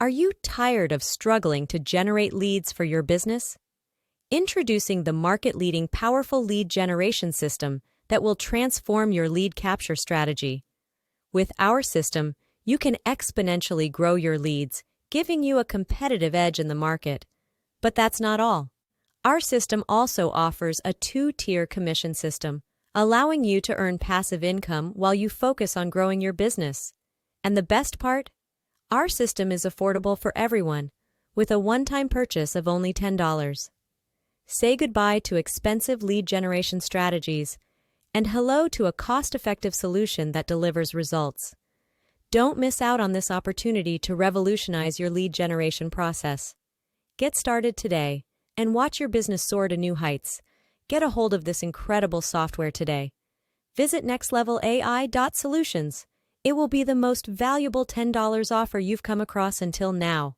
Are you tired of struggling to generate leads for your business? Introducing the market-leading powerful lead generation system that will transform your lead capture strategy. With our system, you can exponentially grow your leads, giving you a competitive edge in the market. But that's not all. Our system also offers a two-tier commission system, allowing you to earn passive income while you focus on growing your business. And the best part? Our system is affordable for everyone, with a one-time purchase of only $10. Say goodbye to expensive lead generation strategies and hello to a cost-effective solution that delivers results. Don't miss out on this opportunity to revolutionize your lead generation process. Get started today and watch your business soar to new heights. Get a hold of this incredible software today. Visit nextlevelai.solutions. It will be the most valuable $10 offer you've come across until now.